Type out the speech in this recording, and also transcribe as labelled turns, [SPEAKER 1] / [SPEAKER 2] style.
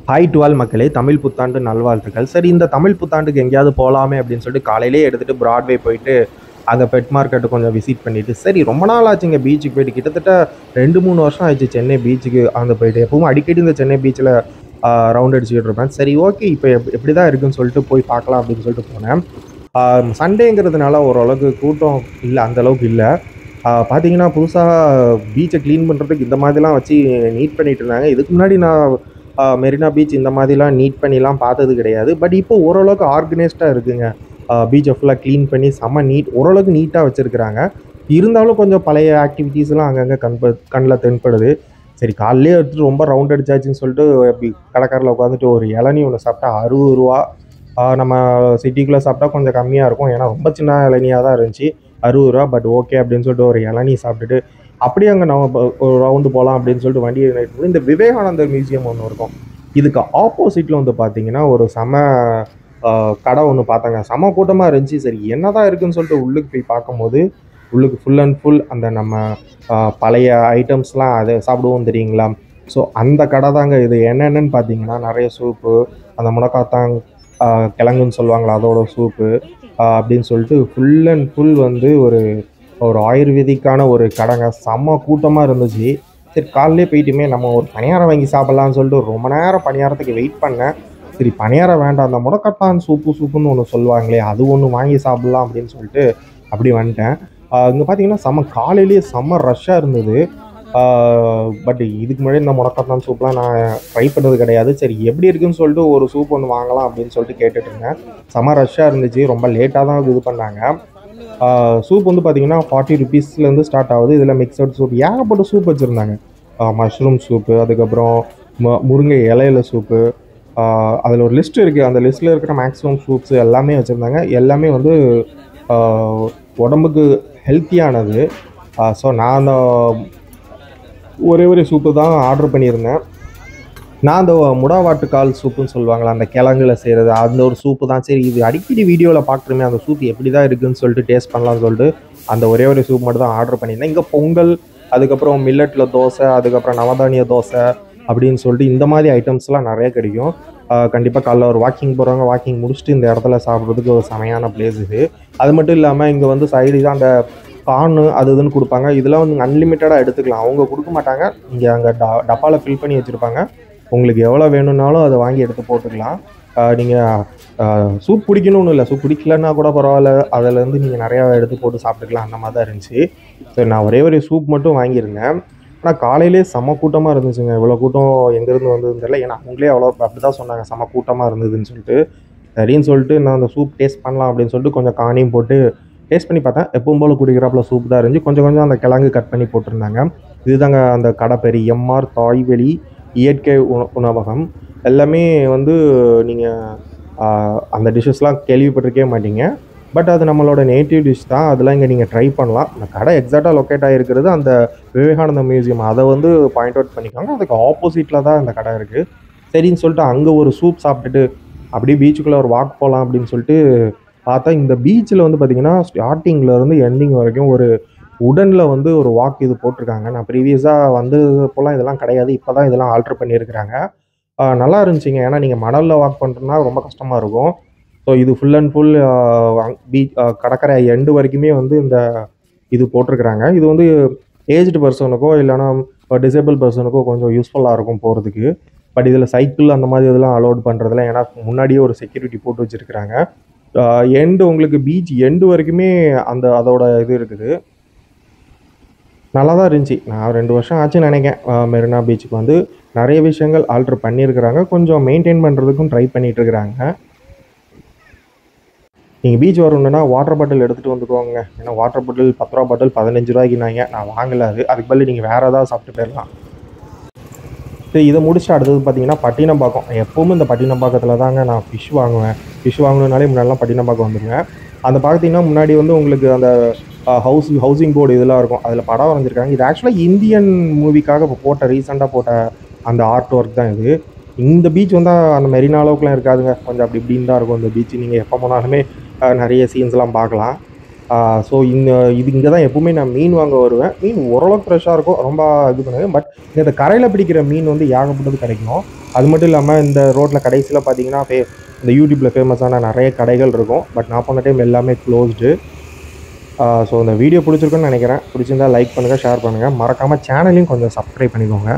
[SPEAKER 1] Hi twelve மக்களே, தமிழ் புத்தாண்டு நல்வாழ்த்துக்கள். சரி, இந்த தமிழ் புத்தாண்டுக்கு எங்கேயாவது போகலாமே அப்படின்னு சொல்லிட்டு காலையிலேயே எடுத்துகிட்டு ப்ராட்வே போயிட்டு அங்கே பெட் மார்க்கெட்டு கொஞ்சம் விசிட் பண்ணிவிட்டு, சரி ரொம்ப நாள் ஆச்சுங்க பீச்சுக்கு போயிட்டு. கிட்டத்தட்ட 2-3 வருஷம் ஆயிடுச்சு சென்னை பீச்சுக்கு அங்கே போயிட்டு. எப்பவும் அடிக்கடி இந்த சென்னை பீச்சில் ரவுண்ட் அடிச்சுக்கிட்டு இருப்பேன். சரி, ஓகே, இப்போ எப்படி தான் இருக்குன்னு சொல்லிட்டு போய் பார்க்கலாம் அப்படின்னு சொல்லிட்டு போனேன். சண்டேங்கிறதுனால ஓரளவுக்கு கூட்டம் இல்லை, அந்தளவுக்கு இல்லை. பார்த்தீங்கன்னா புதுசாக பீச்சை க்ளீன் பண்ணுறதுக்கு இந்த மாதிரிலாம் வச்சு நீட் பண்ணிகிட்டு இருந்தாங்க. இதுக்கு முன்னாடி நான் மெரினா பீச் இந்த மாதிரிலாம் நீட் பண்ணிலாம் பார்த்தது கிடையாது. பட் இப்போ ஓரளவுக்கு ஆர்கனைஸ்டாக இருக்குங்க. பீச்சை ஃபுல்லாக க்ளீன் பண்ணி செம்ம ஓரளவுக்கு நீட்டாக வச்சுருக்கிறாங்க. இருந்தாலும் கொஞ்சம் பழைய ஆக்டிவிட்டீஸ்லாம் அங்கங்கே கண்ணில் தென்படுது. சரி, காலையிலே எடுத்துகிட்டு ரொம்ப ரவுண்ட் அடிச்சாச்சுன்னு சொல்லிட்டு இப்படி கடற்கரையில் உட்காந்துட்டு ஒரு இளநீ ஒன்று சாப்பிட்டா ₹60. நம்ம சிட்டிக்குள்ளே சாப்பிட்டா கொஞ்சம் கம்மியாக இருக்கும். ஏன்னா ரொம்ப சின்ன இளநியாக தான் இருந்துச்சு. ₹60. பட் ஓகே அப்படின்னு சொல்லிட்டு ஒரு இளநீ சாப்பிட்டுட்டு அப்படியே அங்கே நம்ம ஒரு ரவுண்டு போகலாம் அப்படின்னு சொல்லிட்டு வண்டியை நிறுத்தி இந்த விவேகானந்தர் மியூசியம் ஒன்று இருக்கும். இதுக்கு ஆப்போசிட்டில் வந்து பார்த்தீங்கன்னா ஒரு கடை ஒன்று பார்த்தாங்க. செம கூட்டமாக இருந்துச்சு. சரி என்னதான் இருக்குன்னு சொல்லிட்டு உள்ளுக்கு போய் பார்க்கும்போது உள்ளுக்கு ஃபுல் அண்ட் ஃபுல் அந்த நம்ம பழைய ஐட்டம்ஸ்லாம் அதை சாப்பிடுவோம் தெரியுங்களா? ஸோ அந்த கடை தாங்க இது. என்னென்னு பார்த்தீங்கன்னா நிறைய சூப்பு, அந்த முடக்காத்தாங் கிழங்குன்னு சொல்லுவாங்களா அதோட சூப்பு அப்படின்னு சொல்லிட்டு ஃபுல் அண்ட் ஃபுல் வந்து ஒரு ஆயுர்வேதிக்கான ஒரு கடைங்க. செம்ம கூட்டமாக இருந்துச்சு. சரி, காலையிலே போயிட்டுமே நம்ம ஒரு பணியாரம் வாங்கி சாப்பிட்லான்னு சொல்லிட்டு ரொம்ப நேரம் பணியாரத்துக்கு வெயிட் பண்ணேன். சரி, பணியாரம் வேண்டாம், அந்த முடக்கத்தான் சூப்புன்னு ஒன்று சொல்லுவாங்களே அது ஒன்று வாங்கி சாப்பிட்லாம் அப்படின்னு சொல்லிட்டு அப்படி வந்துட்டேன். இங்கே பார்த்தீங்கன்னா காலையிலேயே செம்ம ரஷ்ஷாக இருந்தது. பட் இதுக்கு முன்னாடி இந்த முடக்கத்தான் சூப்லாம் நான் ட்ரை பண்ணது கிடையாது. சரி எப்படி இருக்குன்னு சொல்லிட்டு ஒரு சூப் ஒன்று வாங்கலாம் அப்படின்னு சொல்லிட்டு கேட்டுட்டு இருந்தேன். செம்ம ரஷ்ஷாக இருந்துச்சு. ரொம்ப லேட்டாக தான் இது பண்ணாங்க. சூப் வந்து பார்த்தீங்கன்னா ₹40 ஸ்டார்ட் ஆகுது. இதில் மிக்சட் சூப் ஏகப்பட்ட சூப் வச்சுருந்தாங்க. மஷ்ரூம் சூப்பு, அதுக்கப்புறம் முருங்கை இலையில சூப்பு, அதில் ஒரு லிஸ்ட் இருக்குது. அந்த லிஸ்ட்டில் இருக்கிற மேக்ஸிமம் சூப்ஸ் எல்லாமே வச்சுருந்தாங்க. எல்லாமே வந்து உடம்புக்கு ஹெல்த்தியானது. ஸோ நான் அந்த ஒரே சூப்பு தான் ஆர்டர் பண்ணியிருந்தேன். நான் அந்த முடாவாட்டுக்கால் சூப்புன்னு சொல்லுவாங்களா, அந்த கிழங்குல செய்கிறது, அந்த ஒரு சூப்பு தான். சரி, இது அடிக்கடி வீடியோவில் பார்க்குறோமே, அந்த சூப் எப்படி தான் இருக்குதுன்னு சொல்லிட்டு டேஸ்ட் பண்ணலாம்னு சொல்லிட்டு அந்த ஒரே சூப் மட்டும் தான் ஆர்டர் பண்ணியிருந்தேன். இங்கே பொங்கல், அதுக்கப்புறம் மில்லட்டில் தோசை, அதுக்கப்புறம் நவதானிய தோசை அப்படின்னு சொல்லிட்டு இந்த மாதிரி ஐட்டம்ஸ்லாம் நிறைய கிடைக்கும். கண்டிப்பாக காலைல ஒரு வாக்கிங் போகிறவங்க வாக்கிங் முடிச்சுட்டு இந்த இடத்துல சாப்பிட்றதுக்கு ஒரு செமையான பிளேஸ் இது. அது மட்டும் இல்லாமல் இங்கே வந்து சைடு தான் அந்த கார்னு அது இதுன்னு கொடுப்பாங்க. இதெல்லாம் வந்து அன்லிமிட்டடாக எடுத்துக்கலாம். அவங்க கொடுக்க மாட்டாங்க. இங்கே அங்கே டப்பாவில் ஃபில் பண்ணி வச்சுருப்பாங்க. உங்களுக்கு எவ்வளோ வேணும்னாலும் அதை வாங்கி எடுத்து போட்டுக்கலாம். நீங்கள் சூப் பிடிக்கணும்னு இல்லை, சூப் பிடிக்கலன்னா கூட பரவாயில்ல, அதிலேருந்து நீங்கள் நிறையா எடுத்து போட்டு சாப்பிட்டுக்கலாம். அந்த மாதிரி தான் இருந்துச்சு. சரி, நான் ஒரே சூப் மட்டும் வாங்கியிருந்தேன். ஆனால் காலையிலே செம்ம கூட்டமாக இருந்துச்சுங்க. இவ்வளோ கூட்டம் எங்கேருந்து வந்ததுன்னு தெரியல. ஏன்னா அவங்களே அப்படி தான் சொன்னாங்க, செம்ம கூட்டமாக இருந்ததுன்னு சொல்லிட்டு. சரின்னு சொல்லிட்டு நான் அந்த சூப் டேஸ்ட் பண்ணலாம் அப்படின்னு சொல்லிட்டு கொஞ்சம் காணியும் போட்டு டேஸ்ட் பண்ணி பார்த்தேன். எப்பவும் போல் குடிக்கிறாப்புல சூப் தான் இருந்துச்சு. கொஞ்சம் அந்த கிழங்கு கட் பண்ணி போட்டிருந்தாங்க. இதுதாங்க அந்த கடை பேர், எம்ஆர் தாய்வெளி இயற்கை உணவகம். எல்லாமே வந்து நீங்கள் அந்த டிஷ்ஷஸ்லாம் கேள்விப்பட்டிருக்கவே மாட்டீங்க. பட் அது நம்மளோட நேட்டிவ் டிஷ் தான். அதெல்லாம் இங்கே நீங்கள் ட்ரை பண்ணலாம். அந்த கடை எக்ஸாக்டாக லொக்கேட் ஆகிருக்கிறது அந்த விவேகானந்த மியூசியம். அதை வந்து பாயிண்ட் அவுட் பண்ணிக்கோங்க. அதுக்கு ஆப்போசிட்டில் தான் இந்த கடை இருக்குது. சரின்னு சொல்லிட்டு அங்கே ஒரு சூப் சாப்பிட்டுட்டு அப்படியே பீச்சுக்குள்ளே ஒரு வாக் போகலாம் அப்படின்னு சொல்லிட்டு பார்த்தா, இந்த பீச்சில் வந்து பார்த்திங்கன்னா ஸ்டார்டிங்லேருந்து எண்டிங் வரைக்கும் ஒரு உடனில் வந்து ஒரு வாக் இது போட்டிருக்காங்க. நான் ப்ரீவியஸாக வந்தப்போலாம் இதெல்லாம் கிடையாது. இப்போ தான் இதெல்லாம் ஆல்ட்ரு பண்ணியிருக்கிறாங்க. நல்லா இருந்துச்சுங்க. ஏன்னா நீங்கள் மணலில் வாக் பண்ணுறதுனா ரொம்ப கஷ்டமாக இருக்கும். ஸோ இது ஃபுல் அண்ட் ஃபுல் கடற்கரை எண்டு வரைக்குமே வந்து இந்த இது போட்டிருக்கிறாங்க. இது வந்து ஏஜ்டு பர்சனுக்கோ இல்லைனா டிசேபிள் பர்சனுக்கோ கொஞ்சம் யூஸ்ஃபுல்லாக இருக்கும் போகிறதுக்கு. பட் இதில் சைக்கிள் அந்த மாதிரி இதெல்லாம் அலோட் பண்ணுறதில்ல. ஏன்னா முன்னாடியே ஒரு செக்யூரிட்டி போட்டு வச்சுருக்கிறாங்க. உங்களுக்கு பீச் எண்டு வரைக்குமே அதோட இது இருக்குது. நல்லா தான் இருந்துச்சு. நான் 2 வருஷம் ஆச்சுன்னு நினைக்கிறேன் மெரினா பீச்சுக்கு வந்து. நிறைய விஷயங்கள் ஆல்ட்ரு பண்ணியிருக்கிறாங்க. கொஞ்சம் மெயின்டைன் பண்ணுறதுக்கும் ட்ரை பண்ணிகிட்ருக்குறாங்க. நீங்கள் பீச் வரணுன்னா வாட்டர் பாட்டில் எடுத்துகிட்டு வந்துக்குவாங்க. ஏன்னா வாட்டர் பாட்டில் ₹10 பாட்டில் ₹15 நான் வாங்கலை. அதுக்கு பதில் நீங்கள் வேறு ஏதாவது சாப்பிட்டு போயிடலாம். சரி, இதை முடிச்சுட்டு அடுத்தது பார்த்தீங்கன்னா பட்டினப்பாக்கம். எப்போவுமே இந்த பட்டினப்பாக்கத்தில் தாங்க நான் ஃபிஷ் வாங்குவேன். ஃபிஷ் வாங்கணுன்னாலே முன்னாடிலாம் பட்டினப்பாக்கம் வந்துடுவேன். அந்த பார்த்தீங்கன்னா முன்னாடி வந்து உங்களுக்கு அந்த ஹவுசிங் போர்டு இதெல்லாம் இருக்கும். அதில் படம் வரைஞ்சிருக்காங்க. இது ஆக்சுவலாக இந்தியன் மூவிக்காக இப்போ ரீசெண்டாக போட்ட அந்த ஆர்ட் ஒர்க் தான் இது. இந்த பீச் வந்து அந்த மெரினா அளவுக்குலாம் இருக்காதுங்க. கொஞ்சம் அப்படி இப்படின்னு தான் இருக்கும் இந்த பீச். நீங்கள் எப்போ போனாலுமே நிறைய சீன்ஸ்லாம் பார்க்கலாம். ஸோ இங்கே தான் எப்போவுமே நான் மீன் வாங்க வருவேன். மீன் ஓரளவுக்கு ஃப்ரெஷ்ஷாக இருக்கும். ரொம்ப இது பண்ணுவேன். பட் இந்த கரையில் பிடிக்கிற மீன் வந்து ஏகப்பட்டது கிடைக்கும். அது மட்டும் இல்லாமல் இந்த ரோட்டில் கடைசியில் பார்த்தீங்கன்னா இந்த யூடியூப்பில் ஃபேமஸான நிறைய கடைகள் இருக்கும். பட் நான் போன டைம் எல்லாமே க்ளோஸ்டு. ஸோ இந்த வீடியோ பிடிச்சிருக்குன்னு நினைக்கிறேன். பிடிச்சிருந்தா லைக் பண்ணுங்கள், ஷேர் பண்ணுங்கள். மறக்காமல் சேனலையும் கொஞ்சம் சப்ஸ்கிரைப் பண்ணிக்கோங்க.